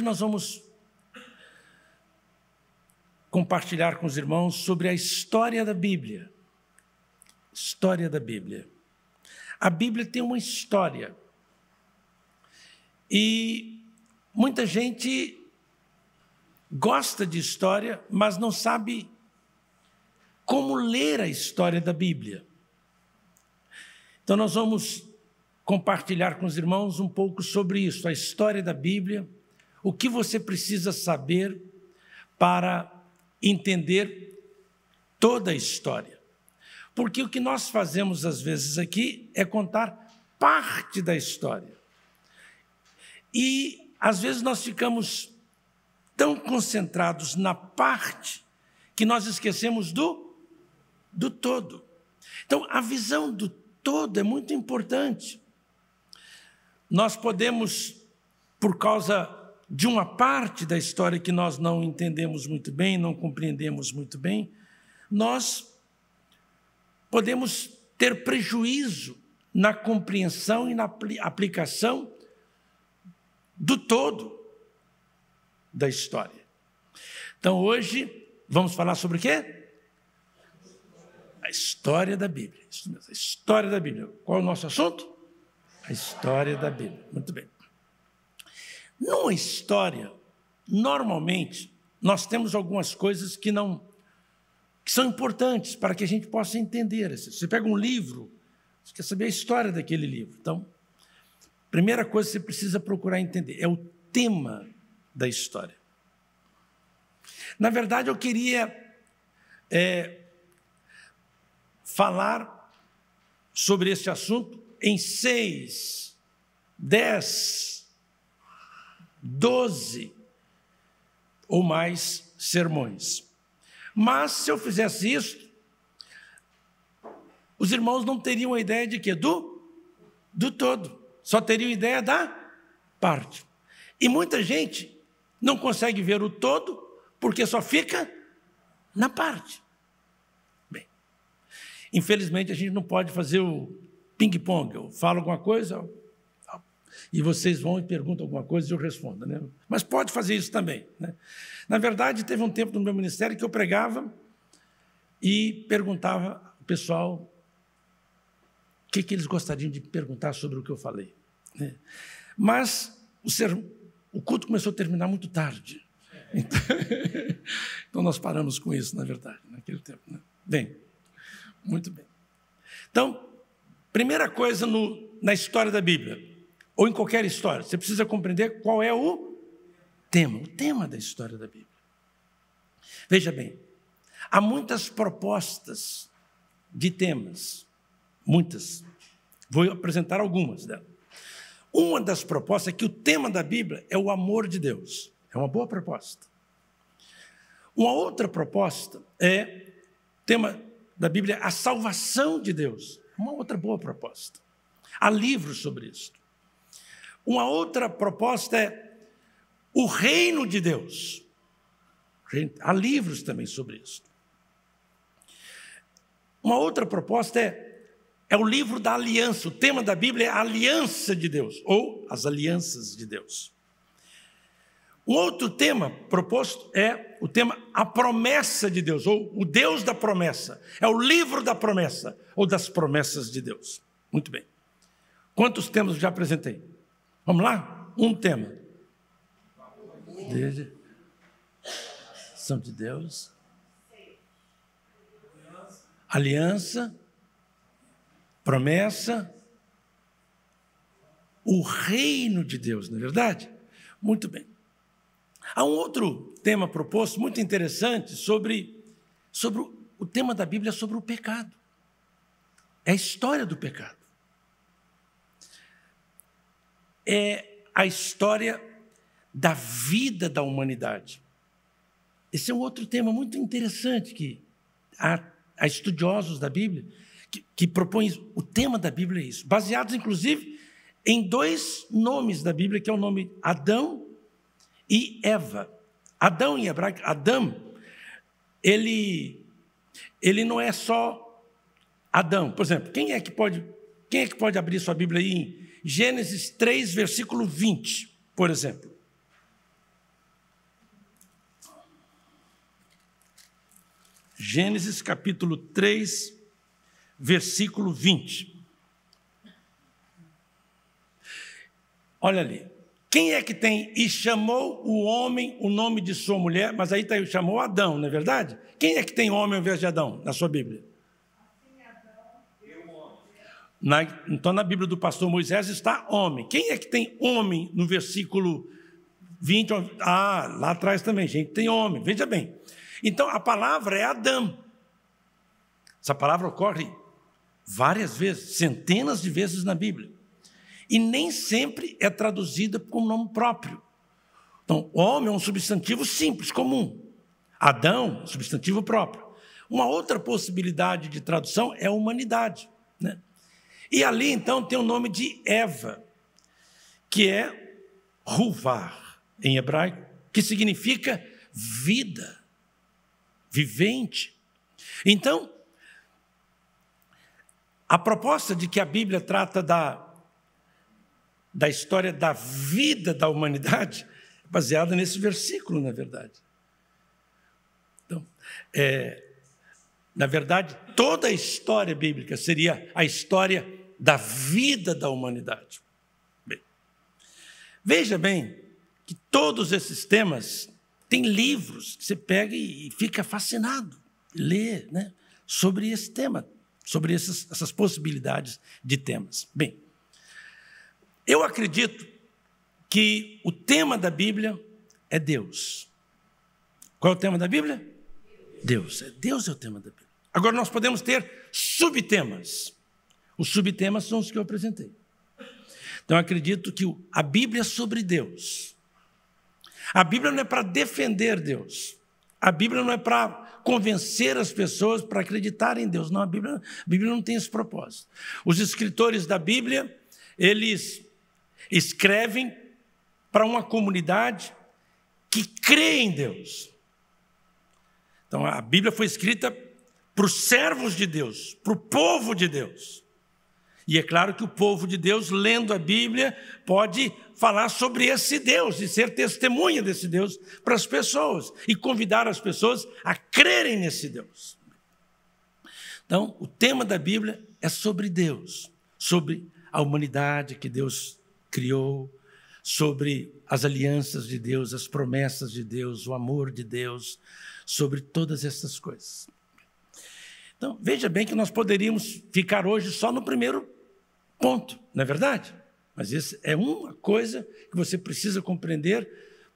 Nós vamos compartilhar com os irmãos sobre a história da Bíblia. História da Bíblia. A Bíblia tem uma história. E muita gente gosta de história, mas não sabe como ler a história da Bíblia. Então, nós vamos compartilhar com os irmãos um pouco sobre isso, a história da Bíblia, o que você precisa saber para entender toda a história. Porque o que nós fazemos, às vezes, aqui é contar parte da história. E, às vezes, nós ficamos tão concentrados na parte que nós esquecemos do todo. Então, a visão do todo é muito importante. Nós podemos, por causa de uma parte da história que nós não entendemos muito bem, não compreendemos muito bem, nós podemos ter prejuízo na compreensão e na aplicação do todo da história. Então, hoje, vamos falar sobre o quê? A história da Bíblia. Isso mesmo, a história da Bíblia. Qual é o nosso assunto? A história da Bíblia. Muito bem. Numa história, normalmente, nós temos algumas coisas que são importantes para que a gente possa entender. Você pega um livro, você quer saber a história daquele livro. Então, a primeira coisa que você precisa procurar entender é o tema da história. Na verdade, eu queria falar sobre esse assunto em 6, 10, 12 ou mais sermões. Mas, se eu fizesse isso, os irmãos não teriam a ideia de quê? Do todo. Só teriam ideia da parte. E muita gente não consegue ver o todo porque só fica na parte. Bem, infelizmente, a gente não pode fazer o ping-pong. Eu falo alguma coisa e vocês vão e perguntam alguma coisa e eu respondo, né? Mas pode fazer isso também, né? Na verdade, teve um tempo no meu ministério que eu pregava e perguntava ao pessoal o que eles gostariam de perguntar sobre o que eu falei, né? Mas o culto começou a terminar muito tarde. Então nós paramos com isso, na verdade, naquele tempo, né? Bem, muito bem. Então, primeira coisa na história da Bíblia, ou em qualquer história, você precisa compreender qual é o tema da história da Bíblia. Veja bem, há muitas propostas de temas, muitas. Vou apresentar algumas delas. Uma das propostas é que o tema da Bíblia é o amor de Deus. É uma boa proposta. Uma outra proposta é o tema da Bíblia, a salvação de Deus. Uma outra boa proposta. Há livros sobre isso. Uma outra proposta é o reino de Deus. Há livros também sobre isso. Uma outra proposta é o livro da aliança. O tema da Bíblia é a aliança de Deus, ou as alianças de Deus. Um outro tema proposto é o tema a promessa de Deus, ou o Deus da promessa. É o livro da promessa, ou das promessas de Deus. Muito bem. Quantos temas eu já apresentei? Vamos lá? Um tema. São de Deus. Aliança. Promessa. O reino de Deus, não é verdade? Muito bem. Há um outro tema proposto, muito interessante, sobre o tema da Bíblia sobre o pecado. É a história do pecado. É a história da vida da humanidade. Esse é um outro tema muito interessante que há estudiosos da Bíblia que propõem isso. O tema da Bíblia é isso, baseados, inclusive, em 2 nomes da Bíblia, que é o nome Adão e Eva. Adão em hebraico, Adão, ele não é só Adão. Por exemplo, quem é que pode abrir sua Bíblia aí em Gênesis 3, versículo 20, por exemplo? Gênesis capítulo 3, versículo 20. Olha ali. Quem é que tem? E chamou o homem o nome de sua mulher, mas aí chamou Adão, não é verdade? Quem é que tem homem ao invés de Adão, na sua Bíblia? Então, na Bíblia do pastor Moisés está homem. Quem é que tem homem no versículo 20? Lá atrás também, gente, tem homem. Veja bem. Então, a palavra é Adão. Essa palavra ocorre várias vezes, centenas de vezes na Bíblia. E nem sempre é traduzida com nome próprio. Então, homem é um substantivo simples, comum. Adão, substantivo próprio. Uma outra possibilidade de tradução é a humanidade, né? E ali, então, tem o nome de Eva, que é ruvar, em hebraico, que significa vida, vivente. Então, a proposta de que a Bíblia trata da história da vida da humanidade é baseada nesse versículo, na verdade. Então, na verdade, toda a história bíblica seria a história da vida da humanidade. Bem, veja bem que todos esses temas têm livros que você pega e fica fascinado, lê, né, sobre esse tema, sobre essas possibilidades de temas. Bem, eu acredito que o tema da Bíblia é Deus. Qual é o tema da Bíblia? Deus. Deus é o tema da Bíblia. Agora, nós podemos ter subtemas. Os subtemas são os que eu apresentei. Então, eu acredito que a Bíblia é sobre Deus. A Bíblia não é para defender Deus. A Bíblia não é para convencer as pessoas para acreditarem em Deus. Não, a Bíblia não tem esse propósito. Os escritores da Bíblia, eles escrevem para uma comunidade que crê em Deus. Então, a Bíblia foi escrita para os servos de Deus, para o povo de Deus. E é claro que o povo de Deus, lendo a Bíblia, pode falar sobre esse Deus e ser testemunha desse Deus para as pessoas e convidar as pessoas a crerem nesse Deus. Então, o tema da Bíblia é sobre Deus, sobre a humanidade que Deus criou, sobre as alianças de Deus, as promessas de Deus, o amor de Deus, sobre todas essas coisas. Então, veja bem que nós poderíamos ficar hoje só no primeiro ponto, não é verdade? Mas isso é uma coisa que você precisa compreender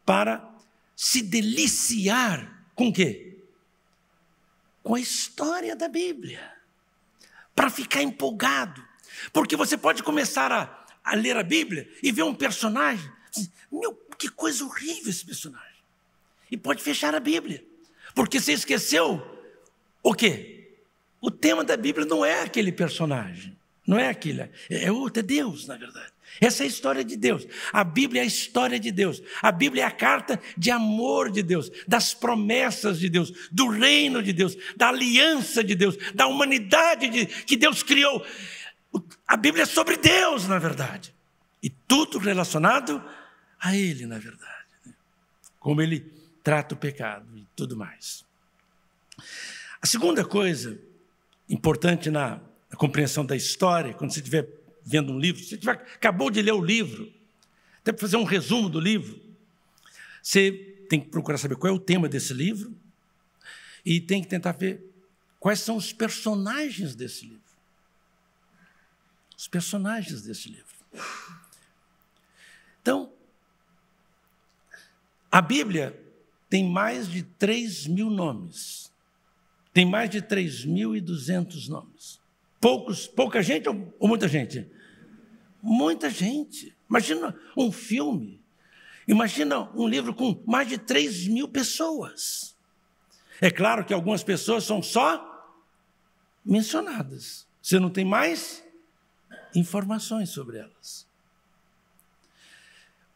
para se deliciar com o quê? Com a história da Bíblia. Para ficar empolgado. Porque você pode começar a ler a Bíblia e ver um personagem, meu, que coisa horrível esse personagem. E pode fechar a Bíblia. Porque você esqueceu o quê? O tema da Bíblia não é aquele personagem. Não é aquilo, é outro, é Deus, na verdade. Essa é a história de Deus. A Bíblia é a história de Deus. A Bíblia é a carta de amor de Deus, das promessas de Deus, do reino de Deus, da aliança de Deus, da humanidade que Deus criou. A Bíblia é sobre Deus, na verdade. E tudo relacionado a Ele, na verdade. Como Ele trata o pecado e tudo mais. A segunda coisa importante na compreensão da história, quando você estiver vendo um livro, você acabou de ler o livro, até para fazer um resumo do livro, você tem que procurar saber qual é o tema desse livro e tem que tentar ver quais são os personagens desse livro. Os personagens desse livro. Então, a Bíblia tem mais de 3.000 nomes. Tem mais de 3.200 nomes. Pouca gente ou muita gente? Muita gente. Imagina um filme. Imagina um livro com mais de 3.000 pessoas. É claro que algumas pessoas são só mencionadas. Você não tem mais informações sobre elas.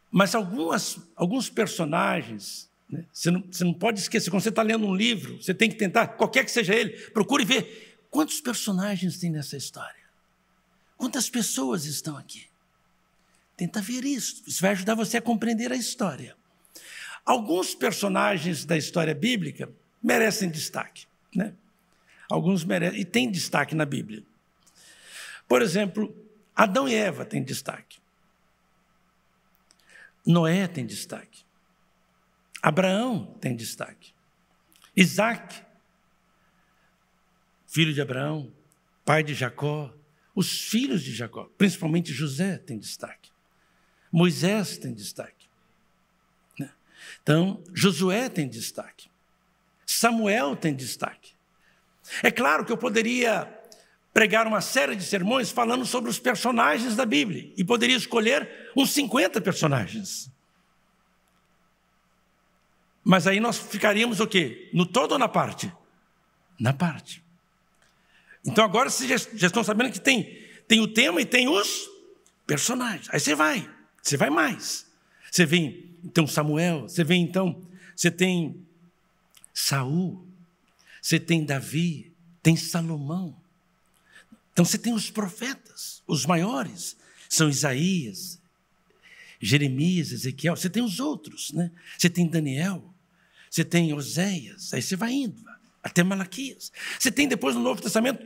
Mas alguns personagens, né, você não pode esquecer. Quando você está lendo um livro, você tem que tentar, qualquer que seja ele, procure ver quantos personagens tem nessa história. Quantas pessoas estão aqui? Tenta ver isso. Isso vai ajudar você a compreender a história. Alguns personagens da história bíblica merecem destaque. né? Alguns merecem, e tem destaque na Bíblia. Por exemplo, Adão e Eva têm destaque. Noé tem destaque. Abraão tem destaque. Isaac, filho de Abraão, pai de Jacó, os filhos de Jacó, principalmente José, tem destaque. Moisés tem destaque. Então, Josué tem destaque. Samuel tem destaque. É claro que eu poderia pregar uma série de sermões falando sobre os personagens da Bíblia e poderia escolher uns 50 personagens. Mas aí nós ficaríamos o quê? No todo ou na parte? Na parte. Então agora vocês já estão sabendo que tem o tema e tem os personagens. Aí você vai mais. Você vê então Samuel, você tem Saul, você tem Davi, tem Salomão. Então você tem os profetas, os maiores, são Isaías, Jeremias, Ezequiel, você tem os outros, né? Você tem Daniel, você tem Oséias, aí você vai indo até Malaquias. Você tem depois no Novo Testamento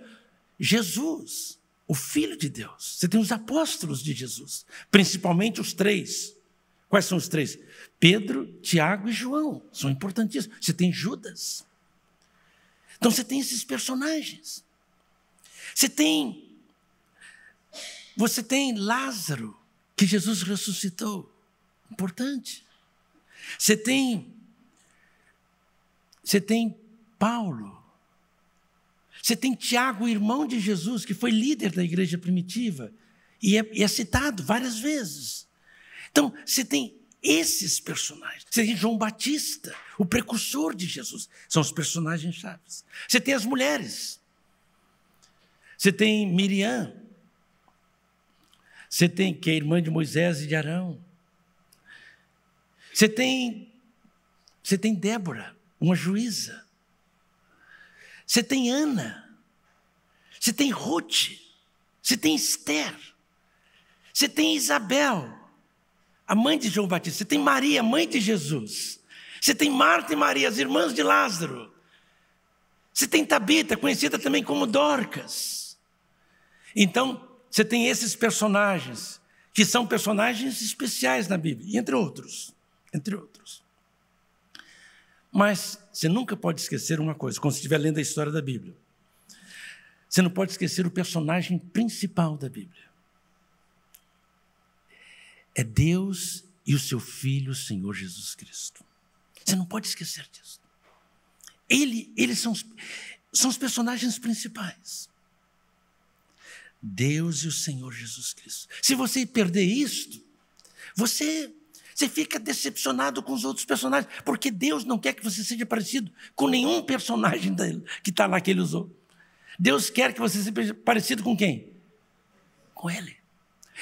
Jesus, o Filho de Deus. Você tem os apóstolos de Jesus, principalmente os 3. Quais são os 3? Pedro, Tiago e João, são importantíssimos. Você tem Judas. Então você tem esses personagens. Você tem Lázaro, que Jesus ressuscitou. Importante. Você tem Paulo. Você tem Tiago, irmão de Jesus, que foi líder da igreja primitiva, e é citado várias vezes. Então, você tem esses personagens. Você tem João Batista, o precursor de Jesus. São os personagens chaves. Você tem as mulheres. Você tem Miriam. Você tem que é irmã de Moisés e de Arão. Você tem Débora, uma juíza. Você tem Ana. Você tem Ruth. Você tem Esther. Você tem Isabel, a mãe de João Batista. Você tem Maria, mãe de Jesus. Você tem Marta e Maria, as irmãs de Lázaro. Você tem Tabita, conhecida também como Dorcas. Então, você tem esses personagens, que são personagens especiais na Bíblia, entre outros. Mas você nunca pode esquecer uma coisa, quando você estiver lendo a história da Bíblia. Você não pode esquecer o personagem principal da Bíblia. É Deus e o seu Filho, o Senhor Jesus Cristo. Você não pode esquecer disso. Eles são os personagens principais. Deus e o Senhor Jesus Cristo. Se você perder isto, você fica decepcionado com os outros personagens, porque Deus não quer que você seja parecido com nenhum personagem dele, que está lá que ele usou. Deus quer que você seja parecido com quem? Com Ele.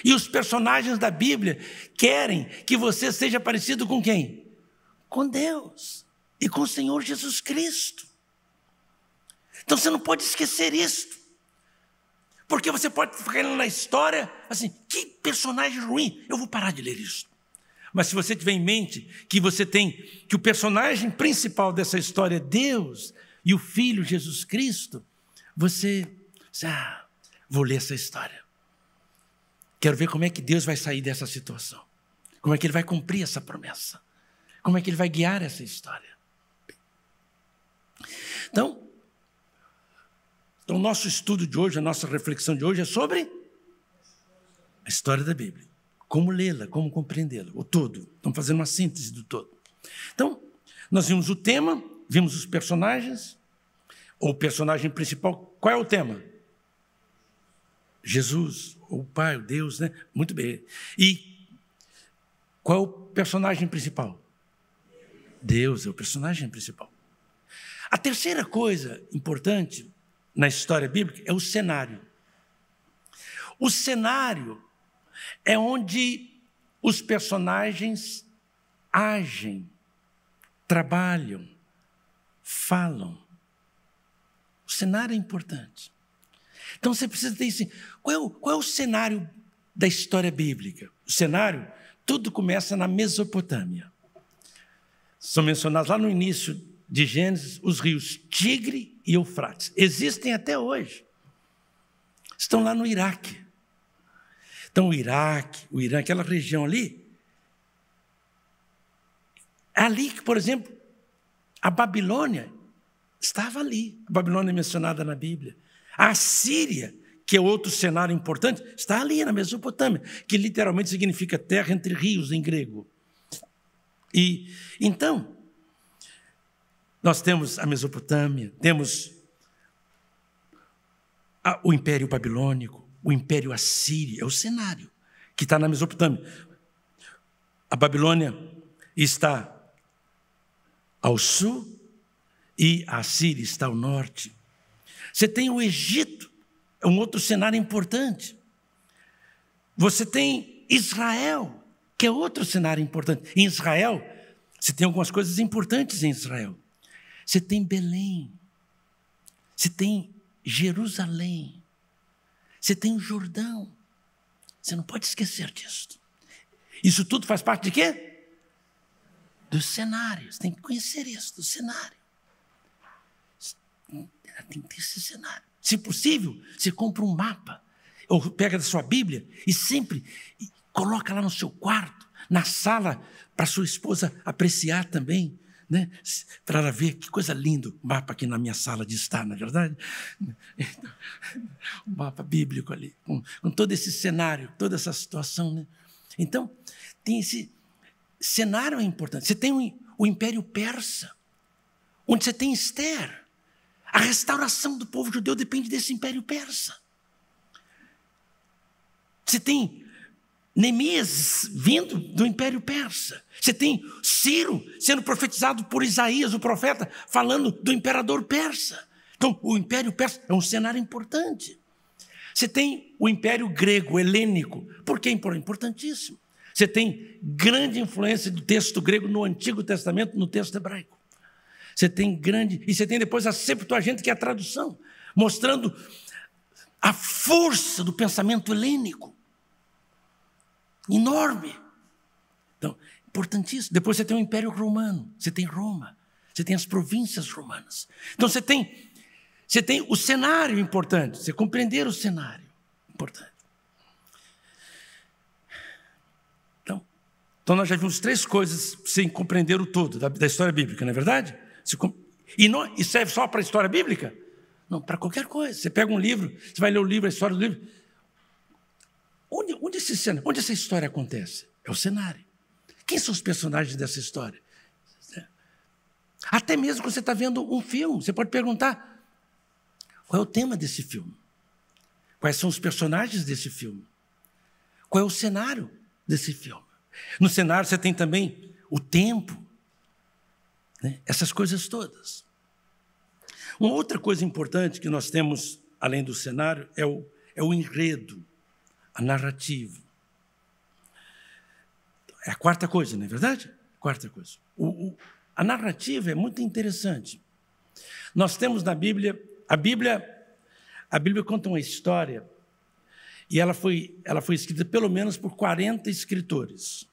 E os personagens da Bíblia querem que você seja parecido com quem? Com Deus e com o Senhor Jesus Cristo. Então você não pode esquecer isto. Porque você pode ficar na história assim, que personagem ruim, eu vou parar de ler isso. Mas se você tiver em mente que que o personagem principal dessa história é Deus e o Filho Jesus Cristo, você vou ler essa história. Quero ver como é que Deus vai sair dessa situação. Como é que Ele vai cumprir essa promessa. Como é que Ele vai guiar essa história. Então, o nosso estudo de hoje, a nossa reflexão de hoje é sobre a história da Bíblia. Como lê-la, como compreendê-la, o todo. Estamos fazendo uma síntese do todo. Então, nós vimos o tema, vimos os personagens. O personagem principal, qual é o tema? Jesus, o Pai, o Deus, né? Muito bem. E qual é o personagem principal? Deus é o personagem principal. A terceira coisa importante na história bíblica é o cenário. O cenário é onde os personagens agem, trabalham, falam. O cenário é importante. Então você precisa ter assim, qual é o cenário da história bíblica? O cenário, tudo começa na Mesopotâmia. São mencionados lá no início de Gênesis, os rios Tigre e Eufrates. Existem até hoje. Estão lá no Iraque. Então, o Iraque, o Irã, aquela região ali, é ali que, por exemplo, a Babilônia estava ali. A Babilônia é mencionada na Bíblia. A Síria, que é outro cenário importante, está ali na Mesopotâmia, que literalmente significa terra entre rios em grego. E então, nós temos a Mesopotâmia, temos o Império Babilônico, o Império Assírio, é o cenário que está na Mesopotâmia. A Babilônia está ao sul e a Síria está ao norte. Você tem o Egito, é um outro cenário importante. Você tem Israel, que é outro cenário importante. Em Israel, você tem algumas coisas importantes em Israel. Você tem Belém, você tem Jerusalém, você tem o Jordão. Você não pode esquecer disso. Isso tudo faz parte de quê? Do cenário. Você tem que conhecer isso, do cenário. Tem que ter esse cenário. Se possível, você compra um mapa, ou pega da sua Bíblia e sempre coloca lá no seu quarto, na sala, para sua esposa apreciar também, né? Para ela ver que coisa linda o mapa aqui na minha sala de estar, não é verdade? Então, um mapa bíblico ali, com todo esse cenário, toda essa situação, né? Então, tem esse cenário importante. Você tem o Império Persa, onde você tem Esther. A restauração do povo judeu depende desse Império Persa. Você tem Neemias vindo do Império Persa. Você tem Ciro sendo profetizado por Isaías, o profeta, falando do imperador persa. Então, o Império Persa é um cenário importante. Você tem o Império Grego, helênico. Por que é importantíssimo? Você tem grande influência do texto grego no Antigo Testamento, no texto hebraico. Você tem e você tem depois a Septuaginta, que é a tradução, mostrando a força do pensamento helênico. Enorme. Então, importantíssimo. Depois você tem o Império Romano, você tem Roma, você tem as províncias romanas. Então você tem o cenário importante, você compreender o cenário importante. Então nós já vimos 3 coisas sem compreender o todo da história bíblica, não é verdade? E serve só para a história bíblica? Não, para qualquer coisa. Você pega um livro, você vai ler o livro, a história do livro. Onde essa história acontece? É o cenário. Quem são os personagens dessa história? Até mesmo quando você está vendo um filme, você pode perguntar: qual é o tema desse filme? Quais são os personagens desse filme? Qual é o cenário desse filme? No cenário você tem também o tempo, né? Essas coisas todas. Uma outra coisa importante que nós temos, além do cenário, é o enredo, a narrativa. É a quarta coisa, não é verdade? Quarta coisa. A narrativa é muito interessante. Nós temos na Bíblia, a Bíblia conta uma história, e ela foi escrita pelo menos por 40 escritores.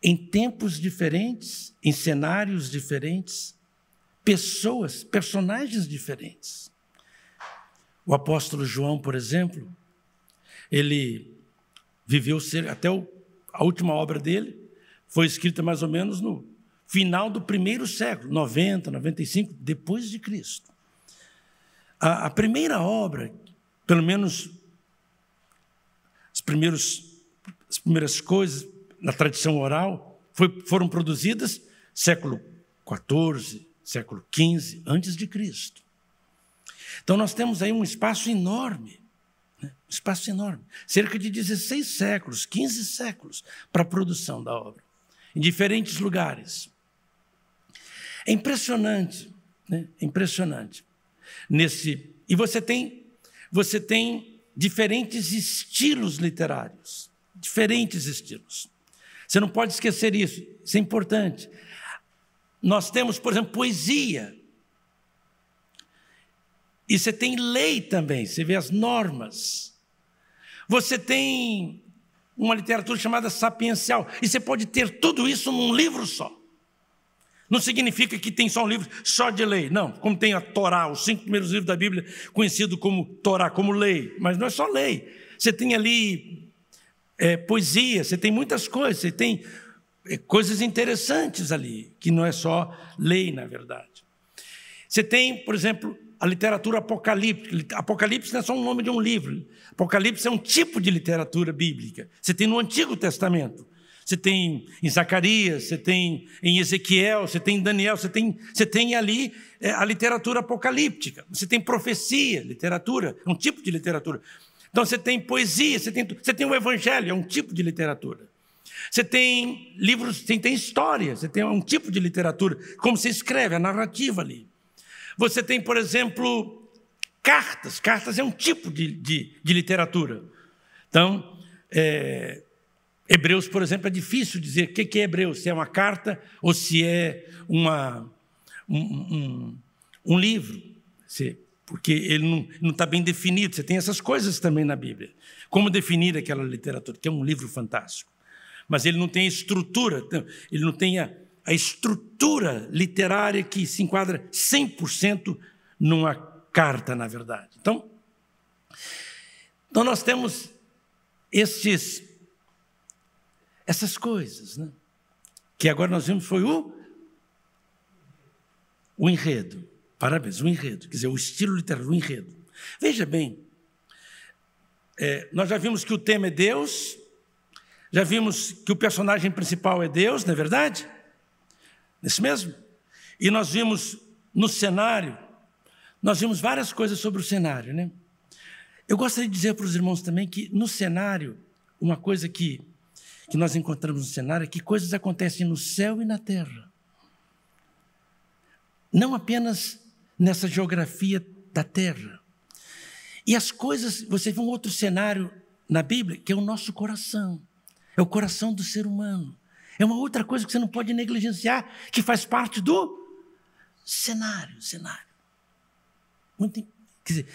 Em tempos diferentes, em cenários diferentes, personagens diferentes. O apóstolo João, por exemplo, ele viveu até a última obra dele, foi escrita mais ou menos no final do 1º século, 90, 95, depois de Cristo. A primeira obra, pelo menos as primeiras coisas na tradição oral, foram produzidas século XIV, século XV, antes de Cristo. Então nós temos aí um espaço enorme, né? Um espaço enorme, cerca de 16 séculos, 15 séculos para a produção da obra, em diferentes lugares. É impressionante, né? É impressionante. E você tem diferentes estilos literários, diferentes estilos. Você não pode esquecer isso, isso é importante. Nós temos, por exemplo, poesia. E você tem lei também, você vê as normas. Você tem uma literatura chamada sapiencial. E você pode ter tudo isso num livro só. Não significa que tem só um livro só de lei. Não, como tem a Torá, os 5 primeiros livros da Bíblia, conhecido como Torá, como lei. Mas não é só lei. Você tem ali poesia, você tem muitas coisas, você tem coisas interessantes ali, que não é só lei, na verdade. Você tem, por exemplo, a literatura apocalíptica. Apocalipse não é só um nome de um livro. Apocalipse é um tipo de literatura bíblica. Você tem no Antigo Testamento. Você tem em Zacarias, você tem em Ezequiel, você tem em Daniel, você tem ali a literatura apocalíptica. Você tem profecia, literatura, é um tipo de literatura. Então você tem poesia, você tem o Evangelho, é um tipo de literatura. Você tem livros, você tem história, você tem um tipo de literatura, como se escreve, a narrativa ali. Você tem, por exemplo, cartas. Cartas é um tipo de literatura. Então, Hebreus, por exemplo, é difícil dizer o que é Hebreus, se é uma carta ou se é um livro, porque ele não está bem definido. Você tem essas coisas também na Bíblia. Como definir aquela literatura, que é um livro fantástico. Mas ele não tem a estrutura, ele não tem a estrutura literária que se enquadra 100% numa carta, na verdade. Então nós temos essas coisas, né? Que agora nós vimos foi o enredo. Parabéns, o enredo, quer dizer, o estilo literário, o enredo. Veja bem, nós já vimos que o tema é Deus, já vimos que o personagem principal é Deus, não é verdade? Isso mesmo? E nós vimos no cenário, nós vimos várias coisas sobre o cenário, né? Eu gostaria de dizer para os irmãos também que no cenário, uma coisa que nós encontramos no cenário é que coisas acontecem no céu e na terra. Não apenas nessa geografia da terra. E as coisas, você vê um outro cenário na Bíblia, que é o nosso coração. É o coração do ser humano. É uma outra coisa que você não pode negligenciar, que faz parte do cenário. Quer dizer,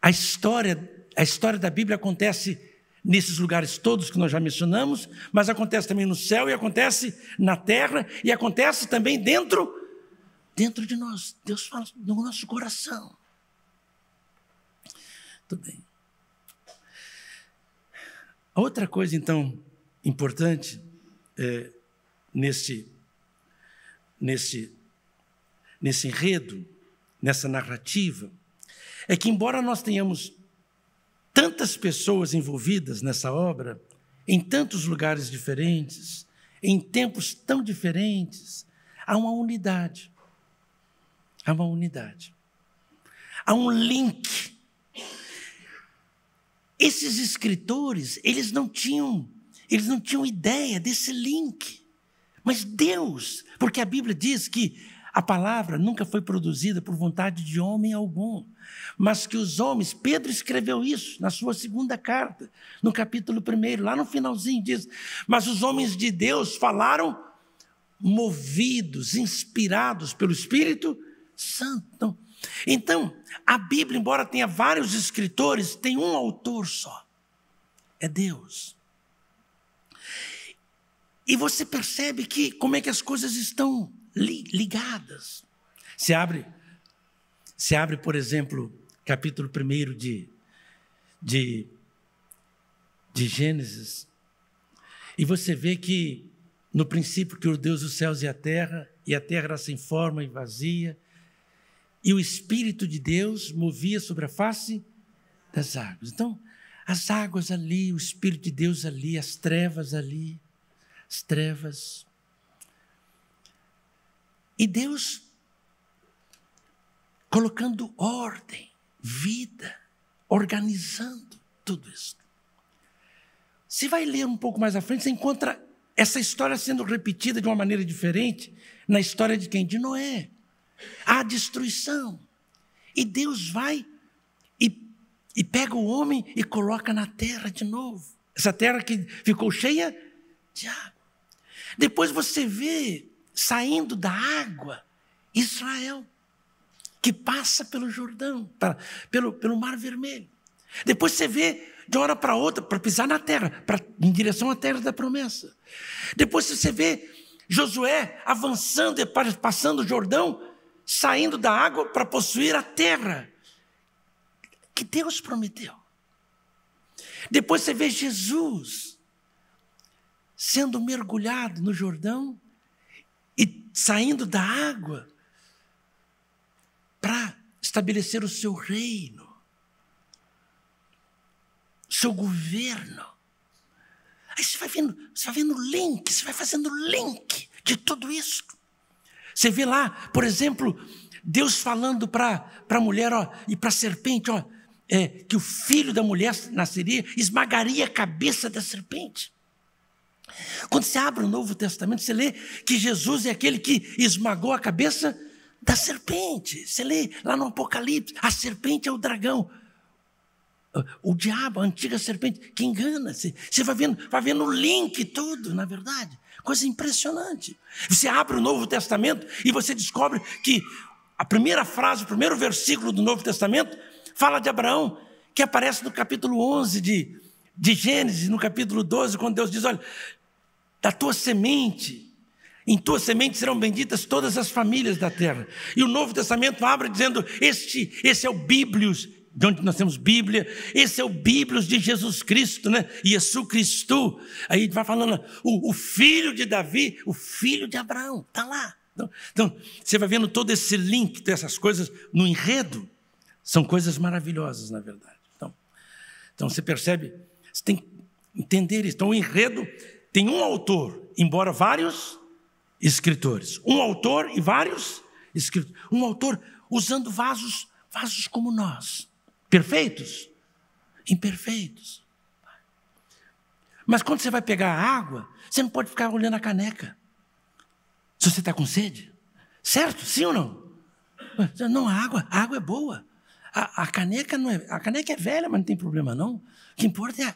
a história da Bíblia acontece nesses lugares todos que nós já mencionamos, mas acontece também no céu e acontece na terra e acontece também dentro de nós. Deus fala no nosso coração. Tudo bem. A outra coisa, então, importante nesse enredo, nessa narrativa, é que, embora nós tenhamos tantas pessoas envolvidas nessa obra, em tantos lugares diferentes, em tempos tão diferentes, há uma unidade. Há uma unidade. Há um link. Esses escritores, eles não tinham ideia desse link. Mas Deus, porque a Bíblia diz que a palavra nunca foi produzida por vontade de homem algum, mas que os homens, Pedro escreveu isso na sua 2ª carta, no capítulo 1, lá no finalzinho diz, mas os homens de Deus falaram movidos, inspirados pelo Espírito Santo. Então, a Bíblia, embora tenha vários escritores, tem um autor só, é Deus. E você percebe como é que as coisas estão ligadas. Se abre, por exemplo, capítulo 1 de Gênesis, e você vê que no princípio criou Deus os céus e a terra era sem forma e vazia, e o Espírito de Deus movia sobre a face das águas. Então, as águas ali, o Espírito de Deus ali, as trevas ali, as trevas. E Deus colocando ordem, vida, organizando tudo isso. Se vai ler um pouco mais à frente, você encontra essa história sendo repetida de uma maneira diferente na história de quem? De Noé. Há destruição. E Deus vai e pega o homem e coloca na terra de novo. Essa terra que ficou cheia de água. Depois você vê saindo da água Israel, que passa pelo Jordão, pelo Mar Vermelho. Depois você vê de uma hora para outra, para pisar na terra, em direção à terra da promessa. Depois você vê Josué avançando e passando o Jordão, saindo da água para possuir a terra que Deus prometeu. Depois você vê Jesus sendo mergulhado no Jordão e saindo da água para estabelecer o seu reino, o seu governo. Aí você vai vendo o link, você vai fazendo o link de tudo isso. Você vê lá, por exemplo, Deus falando para a mulher, ó, e para a serpente, ó, que o filho da mulher nasceria, esmagaria a cabeça da serpente. Quando você abre o Novo Testamento, você lê que Jesus é aquele que esmagou a cabeça da serpente. Você lê lá no Apocalipse, a serpente é o dragão. O diabo, a antiga serpente, que engana. Você vai vendo o link todo, na verdade. Coisa impressionante. Você abre o Novo Testamento e você descobre que a primeira frase, o primeiro versículo do Novo Testamento fala de Abraão, que aparece no capítulo 11 de Gênesis, no capítulo 12, quando Deus diz, olha, da tua semente, em tua semente serão benditas todas as famílias da terra. E o Novo Testamento abre dizendo, esse é o Bíblios, de onde nós temos Bíblia, esse é o Bíblios de Jesus Cristo, né? Jesus Cristo. Aí vai falando, o filho de Davi, o filho de Abraão, está lá. Então, você vai vendo todo esse link dessas coisas no enredo, são coisas maravilhosas, na verdade. Então você percebe, você tem que entender isso. Então o enredo tem um autor, embora vários escritores. Um autor e vários escritores. Um autor usando vasos como nós. Perfeitos? Imperfeitos. Mas quando você vai pegar a água, você não pode ficar olhando a caneca. Se você está com sede. Certo? Sim ou não? Não, a água é boa. A caneca não é. A caneca é velha, mas não tem problema não. O que importa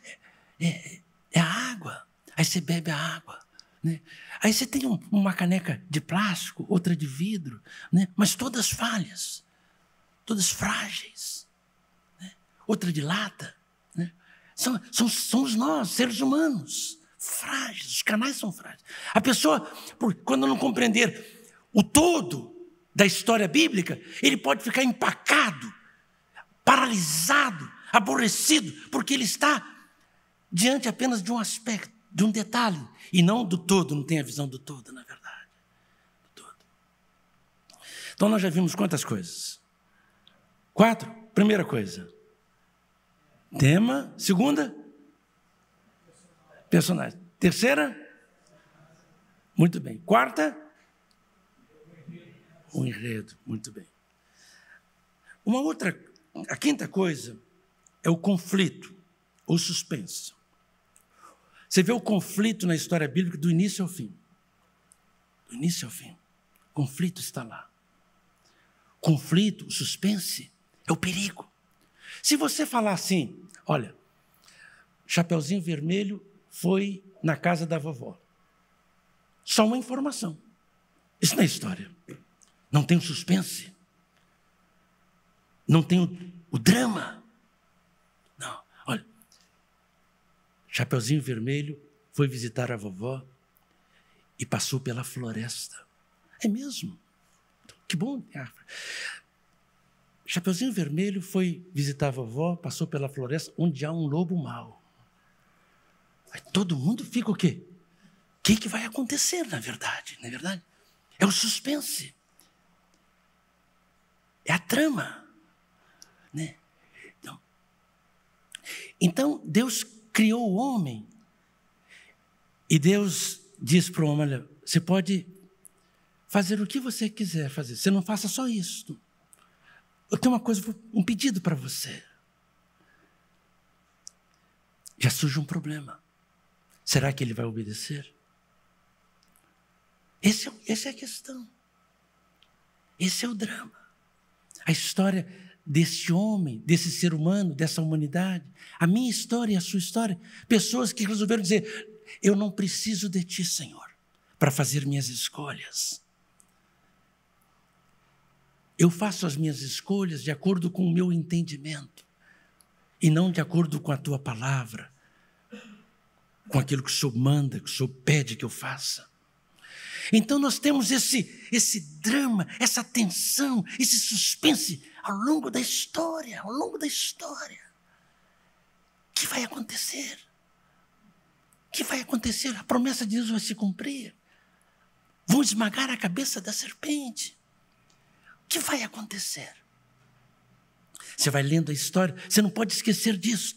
é a água. Aí você bebe a água, né? Aí você tem uma caneca de plástico, outra de vidro, né? Mas todas falhas, todas frágeis, né? Outra de lata, né? Somos nós, seres humanos, frágeis. Os canais são frágeis. A pessoa, quando não compreender o todo da história bíblica, ele pode ficar empacado, paralisado, aborrecido, porque ele está diante apenas de um aspecto, de um detalhe, e não do todo, não tem a visão do todo, na verdade. Do todo. Então nós já vimos quantas coisas? 4. Primeira coisa, tema. Segunda, personagem. Terceira, muito bem. Quarta, o enredo, muito bem. A quinta coisa é o conflito, o suspense. Você vê o conflito na história bíblica do início ao fim. Do início ao fim. O conflito está lá. Conflito, o suspense, é o perigo. Se você falar assim, olha, Chapeuzinho Vermelho foi na casa da vovó. Só uma informação. Isso não é história. Não tem o suspense. Não tem o drama. Não, olha. Chapeuzinho Vermelho foi visitar a vovó e passou pela floresta. É mesmo? Que bom. Chapeuzinho Vermelho foi visitar a vovó, passou pela floresta onde há um lobo mau. Aí todo mundo fica o quê? O que vai acontecer, na verdade? Não é verdade? É o suspense. É a trama. Né? Então, Deus criou o homem e Deus diz para o homem, olha, você pode fazer o que você quiser fazer, você não faça só isso. Eu tenho um pedido para você. Já surge um problema. Será que ele vai obedecer? Essa é a questão. Esse é o drama. A história desse homem, desse ser humano, dessa humanidade, a minha história e a sua história, pessoas que resolveram dizer, eu não preciso de ti, Senhor, para fazer minhas escolhas. Eu faço as minhas escolhas de acordo com o meu entendimento e não de acordo com a tua palavra, com aquilo que o Senhor manda, que o Senhor pede que eu faça. Então nós temos esse drama, essa tensão, esse suspense ao longo da história, O que vai acontecer? O que vai acontecer? A promessa de Deus vai se cumprir. Vão esmagar a cabeça da serpente. O que vai acontecer? Você vai lendo a história, você não pode esquecer disso.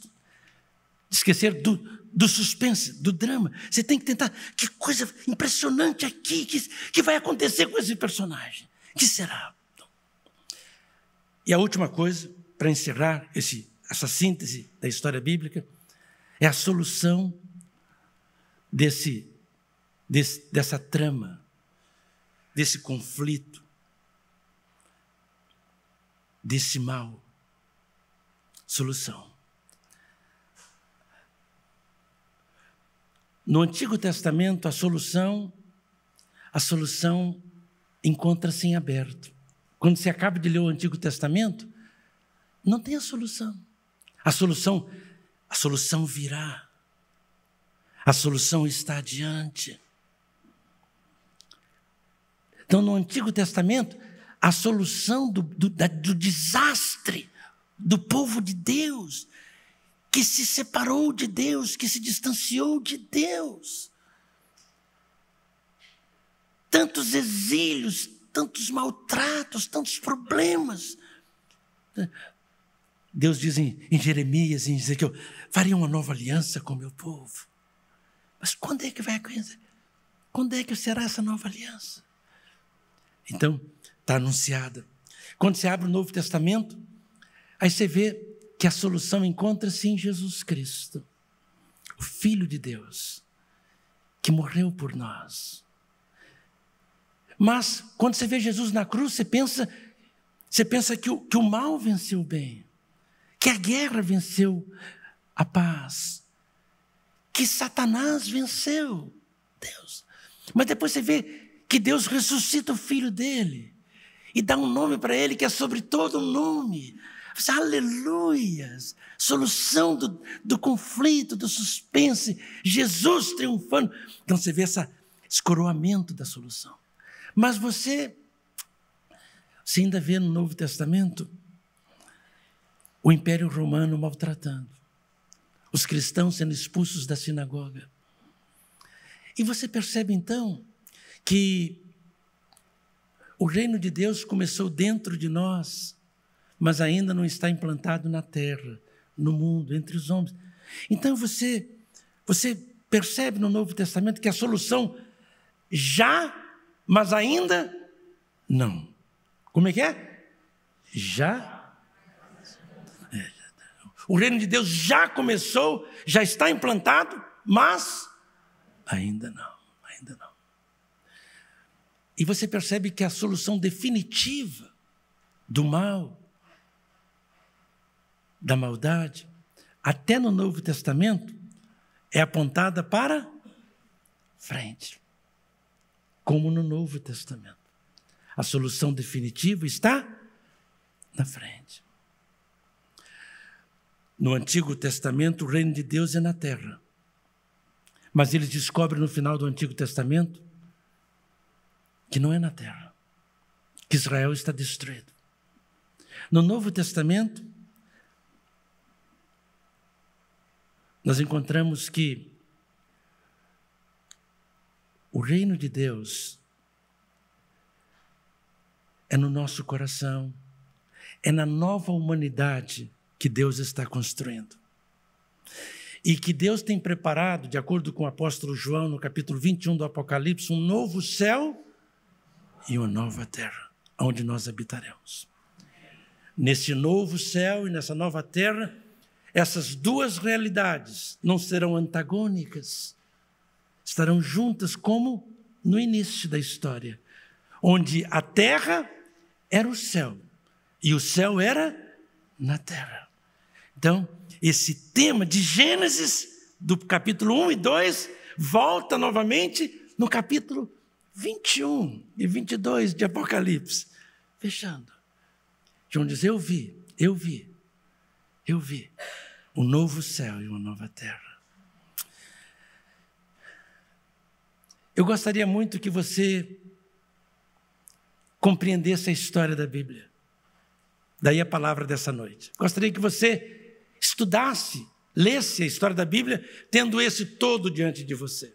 Esquecer do suspense, do drama. Você tem que tentar, que coisa impressionante aqui, que vai acontecer com esse personagem. O que será? E a última coisa, para encerrar essa síntese da história bíblica, é a solução dessa trama, desse conflito, desse mal. Solução. No Antigo Testamento, a solução encontra-se em aberto. Quando você acaba de ler o Antigo Testamento, não tem a solução. A solução virá. A solução está adiante. Então, no Antigo Testamento, a solução do desastre do povo de Deus, que se separou de Deus, que se distanciou de Deus. Tantos exílios, tantos maltratos, tantos problemas. Deus diz em Jeremias, em Ezequiel, faria uma nova aliança com o meu povo. Mas quando é que vai acontecer? Quando é que será essa nova aliança? Então, está anunciada. Quando você abre o Novo Testamento, aí você vê que a solução encontra-se em Jesus Cristo, o Filho de Deus, que morreu por nós. Mas, quando você vê Jesus na cruz, você pensa que o mal venceu o bem, que a guerra venceu a paz, que Satanás venceu Deus. Mas depois você vê que Deus ressuscita o Filho dele e dá um nome para ele que é sobre todo um nome. Aleluias! Solução do conflito, do suspense, Jesus triunfando. Então você vê esse coroamento da solução. Mas você ainda vê no Novo Testamento o Império Romano maltratando, os cristãos sendo expulsos da sinagoga. E você percebe então que o reino de Deus começou dentro de nós, mas ainda não está implantado na terra, no mundo, entre os homens. Então você percebe no Novo Testamento que a solução já, mas ainda não. Como é que é? Já. O reino de Deus já começou, já está implantado, mas ainda não. E você percebe que a solução definitiva do mal, da maldade, até no Novo Testamento, é apontada para frente, como no Novo Testamento. A solução definitiva está na frente. No Antigo Testamento, o reino de Deus é na terra. Mas eles descobrem no final do Antigo Testamento que não é na terra, que Israel está destruído. No Novo Testamento, nós encontramos que o reino de Deus é no nosso coração, é na nova humanidade que Deus está construindo. E que Deus tem preparado, de acordo com o apóstolo João, no capítulo 21 do Apocalipse, um novo céu e uma nova terra, onde nós habitaremos. Nesse novo céu e nessa nova terra, essas duas realidades não serão antagônicas, estarão juntas como no início da história, onde a terra era o céu e o céu era na terra. Então, esse tema de Gênesis, do capítulo 1 e 2, volta novamente no capítulo 21 e 22 de Apocalipse. Fechando. João diz, eu vi um novo céu e uma nova terra. Eu gostaria muito que você compreendesse a história da Bíblia. Daí a palavra dessa noite. Gostaria que você estudasse, lesse a história da Bíblia, tendo esse todo diante de você.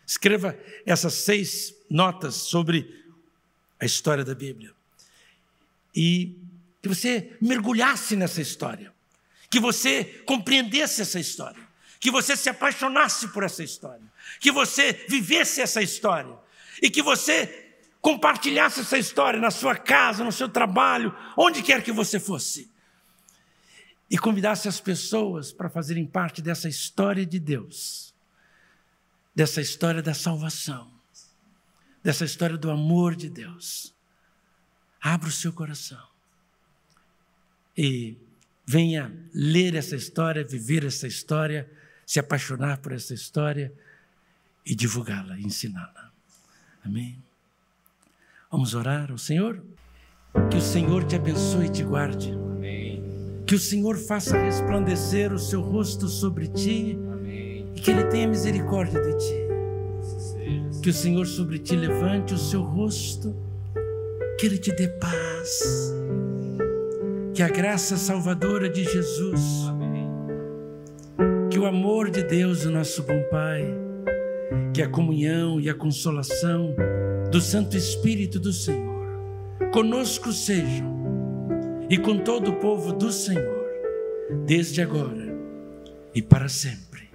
Escreva essas 6 notas sobre a história da Bíblia. E que você mergulhasse nessa história. Que você compreendesse essa história. Que você se apaixonasse por essa história. Que você vivesse essa história. E que você compartilhasse essa história na sua casa, no seu trabalho, onde quer que você fosse. E convidasse as pessoas para fazerem parte dessa história de Deus. Dessa história da salvação. Dessa história do amor de Deus. Abra o seu coração. E venha ler essa história, viver essa história, se apaixonar por essa história e divulgá-la, ensiná-la. Amém? Vamos orar ao Senhor? Que o Senhor te abençoe e te guarde. Amém. Que o Senhor faça resplandecer o seu rosto sobre ti. Amém. E que Ele tenha misericórdia de ti. Seja. Que o Senhor sobre ti levante o seu rosto. Que Ele te dê paz. Que a graça salvadora de Jesus, Amém. que o amor de Deus, o nosso bom Pai, que a comunhão e a consolação do Santo Espírito do Senhor conosco sejam e com todo o povo do Senhor, desde agora e para sempre.